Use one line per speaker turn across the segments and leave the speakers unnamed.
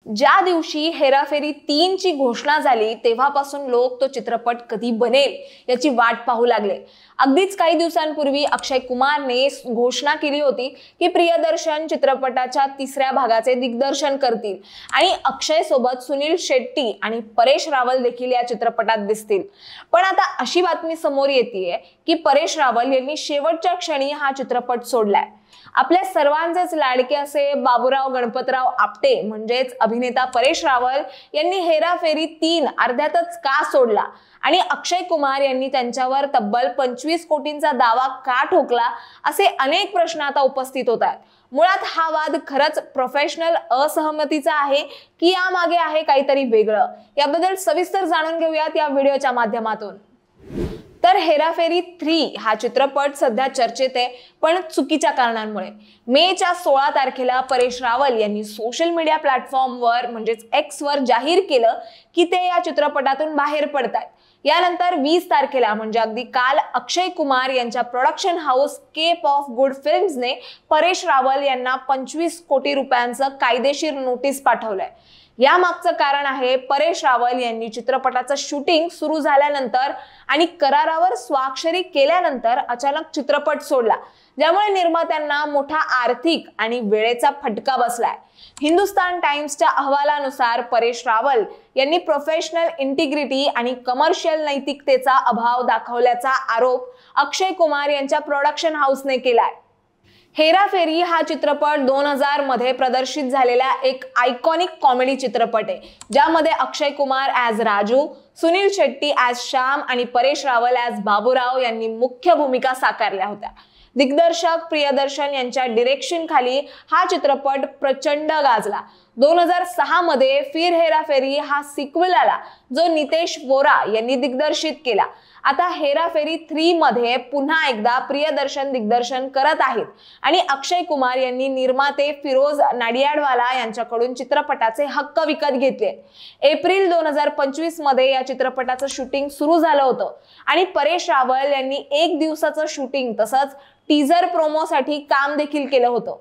ज्या दिवशी हेराफेरी 3 ची घोषणा झाली तेव्हापासून लोक तो चित्रपट कधी बनेल याची वाट पाहू लागले। अगदीच काही दिवसांपूर्वी अक्षय कुमारने घोषणा केली होती की प्रियदर्शन चित्रपटाच्या 3ऱ्या भागाचे दिग्दर्शन करतील आणि अक्षय सोबत सुनील शेट्टी आणि परेश रावल देखील या चित्रपटात दिसतील। पण आता अशी बातमी समोर येतेय की परेश रावल यांनी शेवटच्या क्षणी हा चित्रपट सोडलाय। आपल्या सर्वांचेच लाडके असे बाबूराव गणपतराव आपटे म्हणजेच अभिनेता परेश रावल यांनी हेराफेरी 3 अर्ध्यातच का सोडला आणि अक्षय कुमार यांनी त्यांच्यावर तब्बल 25 कोटींचा दावा का ठोकला असे अनेक प्रश्न आता उपस्थित होत आहेत। मुळात हा वाद खरंच प्रोफेशनल असहमतीचा आहे की यामागे आहे काहीतरी वेगळं, याबद्दल सविस्तर जाणून घेऊयात या व्हिडिओच्या माध्यमातून। तर हेराफेरी 3 हा चित्रपट सध्या चर्चेत आहे, पण चुकीच्या कारणांमुळे। मेच्या 16 तारखेला परेश रावल यांनी सोशल मीडिया प्लॅटफॉर्मवर म्हणजेच एक्स वर जाहीर केलं की ते या चित्रपटातून बाहेर पडतायत। यानंतर 20 तारखेला म्हणजे अगदी काल अक्षय कुमार यांच्या production house Cape of Good फिल्म्सने परेश रावल यांना 25 कोटी रुपयांचं कायदेशीर नोटीस पाठवलंय। या मागचं कारण आहे परेश रावल यांनी चित्रपटाचं शूटिंग सुरू झाल्यानंतर आणि करारावर स्वाक्षरी केल्यानंतर अचानक चित्रपट सोडला, ज्यामुळे निर्मात्यांना मोठा आर्थिक आणि वेळेचा फटका बसलाय। हिंदुस्तान टाइम्सच्या अहवालानुसार परेश रावल यांनी प्रोफेशनल इंटिग्रिटी आणि कमर्शियल नैतिकतेचा अभाव दाखवल्याचा आरोप अक्षय कुमार यांच्या प्रोडक्शन हाऊसने केलाय। हेराफेरी हा चित्रपट 2000 मध्ये प्रदर्शित झालेला एक आयकॉनिक कॉमेडी चित्रपट आहे, ज्यामध्ये अक्षय कुमार ॲज राजू, सुनील शेट्टी ॲज श्याम आणि परेश रावल ॲज बाबूराव यांनी मुख्य भूमिका साकारल्या होत्या। दिग्दर्शक प्रियदर्शन यांच्या डिरेक्शन खाली हा चित्रपट प्रचंड गाजला। 2006 मध्ये फिर हेराफेरी हा सिक्वल आला, जो नितेश वोरा यांनी दिग्दर्शित केला। आता हेराफेरी 3 मध्ये पुन्हा एकदा प्रियदर्शन दिग्दर्शन करत आहेत आणि अक्षय कुमार यांनी निर्माते फिरोज नाडियाडवाला यांच्याकडून चित्रपटाचे हक्क विकत घेतले। एप्रिल 2025 मध्ये या चित्रपटाचं शूटिंग सुरू झालं होतं आणि परेश रावल यांनी 1 दिवसाचं शूटिंग तसंच टीजर प्रोमोसाठी काम देखील केलं होतं।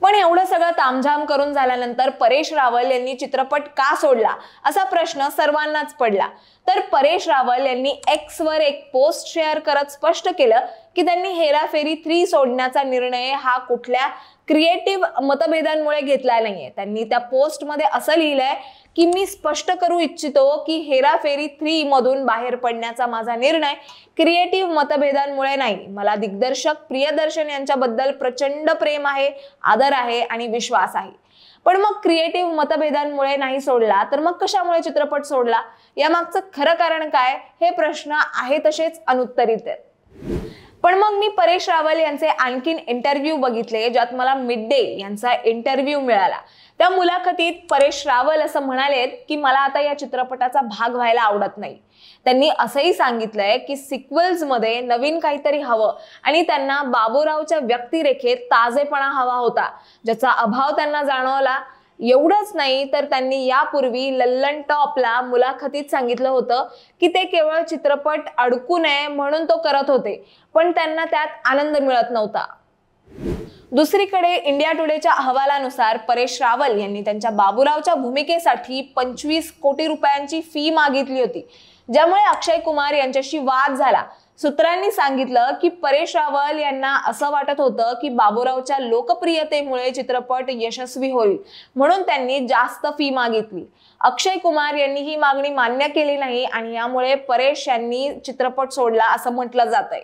पण एवढं सगळं तामझाम करून झाल्यानंतर परेश रावल यांनी चित्रपट का सोडला असा प्रश्न सर्वांनाच पडला। तर परेश रावल यांनी एक्स वर एक पोस्ट शेअर करत स्पष्ट केलं की त्यांनी हेराफेरी 3 सोडण्याचा निर्णय हा कुठल्या क्रिएटिव्ह मतभेदांमुळे घेतला नाहीये। त्यांनी त्या पोस्टमध्ये असं लिहिलंय की मी स्पष्ट करू इच्छितो की हेराफेरी 3 मधून बाहेर पडण्याचा माझा निर्णय क्रिएटिव्ह मतभेदांमुळे नाही। मला दिग्दर्शक प्रियदर्शन यांच्याबद्दल प्रचंड प्रेम आहे, आदर आहे आणि विश्वास आहे। पण मग क्रिएटिव्ह मतभेदांमुळे नाही सोडला तर मग कशामुळे चित्रपट सोडला? यामागचं खरं कारण काय? हे प्रश्न आहे तसेच अनुत्तरित आहेत। पण मग मी परेश रावल यांचे आणखीन इंटरव्ह्यू बघितले, ज्यात मला मिड डे यांचा इंटरव्ह्यू मिळाला। त्या मुलाखतीत परेश रावल असं म्हणालेत की मला आता या चित्रपटाचा भाग व्हायला आवडत नाही। त्यांनी असंही सांगितलंय की सिक्वल्स मध्ये नवीन काहीतरी हवं आणि त्यांना बाबूरावच्या व्यक्तिरेखेत ताजेपणा हवा होता, ज्याचा अभाव त्यांना जाणवला। एवढंच नाही तर त्यांनी यापूर्वी लल्लन टॉपला मुलाखतीत सांगितलं होतं की ते केवळ चित्रपट अडकू नये म्हणून तो करत होते, पण त्यांना त्यात आनंद मिळत नव्हता। दुसरीकडे इंडिया टुडेच्या अहवालानुसार परेश रावल यांनी त्यांच्या बाबूरावच्या भूमिकेसाठी 25 कोटी रुपयांची फी मागितली होती, ज्यामुळे अक्षय कुमार यांच्याशी वाद झाला। सूत्रांनी सांगितलं की परेश रावल यांना असं वाटत होतं की बाबूरावच्या लोकप्रियतेमुळे चित्रपट यशस्वी होईल, म्हणून त्यांनी जास्त फी मागितली। अक्षय कुमार यांनी ही मागणी मान्य केली नाही आणि यामुळे परेश यांनी चित्रपट सोडला असं म्हटलं जातंय।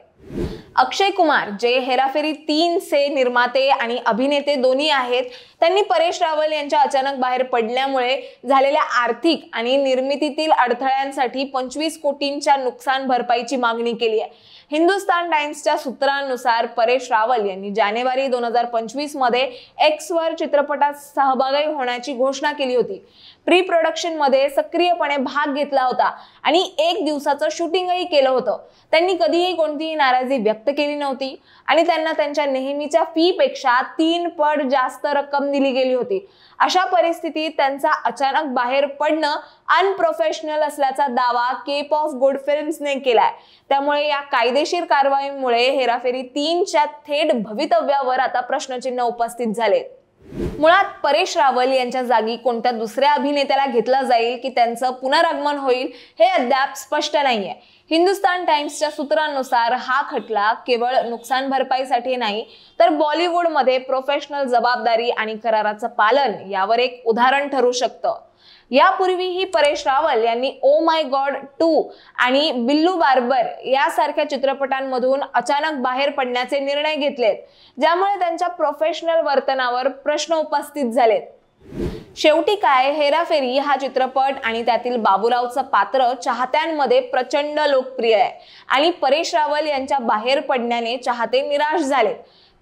अक्षय कुमार जे हेराफेरी 3 चे निर्माते आणि अभिनेते दोन्ही आहेत, त्यांनी परेश रावल यांच्या अचानक बाहेर पडल्यामुळे झालेल्या आर्थिक आणि निर्मितीतील अडथळ्यांसाठी 25 कोटींच्या नुकसान भरपाईची मागणी केली आहे। हिंदुस्तान टाइम्सच्या सूत्रांनुसार परेश रावल यांनी जानेवारी 2025 मध्ये एक्स वर चित्रपटात सहभागी होण्याची घोषणा केली होती। प्री प्रोडक्शन मध्ये सक्रियपणे भाग घेतला होता आणि 1 दिवसाचं शूटिंगही केलं होतं। त्यांनी कधीही कोणतीही नाराजी व्यक्त केली नव्हती आणि त्यांना त्यांच्या नेहमीच्या फी पेक्षा 3 पट जास्त रक्कम दिली गेली होती। अशा परिस्थितीत त्यांचा अचानक बाहेर पडणं अनप्रोफेशनल असल्याचा दावा केप ऑफ गुड फिल्म्सने केलाय। त्यामुळे या कायदेशीर कारवाईमुळे हेराफेरी 3च्या थेट भवितव्यावर आता प्रश्नचिन्ह उपस्थित झाले। मुळात परेश रावल यांच्या जागी कोणत्या दुसऱ्या अभिनेत्याला घेतलं जाईल की त्यांचं पुनरागमन होईल हे अद्याप स्पष्ट नाहीये। हिंदुस्तान टाइम्सच्या सूत्रांनुसार हा खटला केवळ नुकसान भरपाईसाठी नाही तर बॉलिवूडमध्ये प्रोफेशनल जबाबदारी आणि कराराचं पालन यावर एक उदाहरण ठरू शकतं। यापूर्वीही परेश रावल यांनी ओ माय गॉड 2 आणि बिल्लू बार्बर यासारख्या चित्रपटांमधून अचानक बाहेर पडण्याचे निर्णय घेतलेत, ज्यामुळे त्यांच्या प्रोफेशनल वर्तनावर प्रश्न उपस्थित झालेत। शेवटी काय, हेराफेरी हा चित्रपट आणि त्यातील बाबूरावचं पात्र चाहत्यांमध्ये प्रचंड लोकप्रिय आहे आणि परेश रावल यांच्या बाहेर पडण्याने चाहते निराश झाले।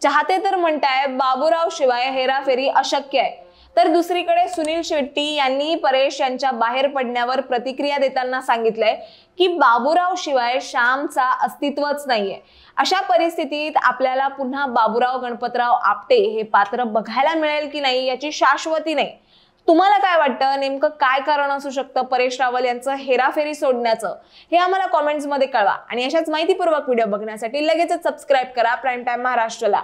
चाहते तर म्हणताय बाबूराव शिवाय हेराफेरी अशक्य आहे, तर दुसरीकडे सुनील शेट्टी यांनी परेश यांच्या बाहेर पडण्यावर प्रतिक्रिया देताना सांगितलंय की बाबूराव शिवाय श्यामचा अस्तित्वच नाहीये। अशा परिस्थितीत आपल्याला पुन्हा बाबूराव गणपतराव आपटे हे पात्र बघायला मिळेल की नाही याची शाश्वती नाही। तुम्हाला काय वाटतं, नेमकं काय कारण असू शकतं परेश रावल यांचं हेराफेरी सोडण्याचं, हे आम्हाला कॉमेंट्समध्ये कळवा आणि अशाच माहितीपूर्वक व्हिडिओ बघण्यासाठी लगेचच सबस्क्राईब करा प्राईम टाइम महाराष्ट्रला।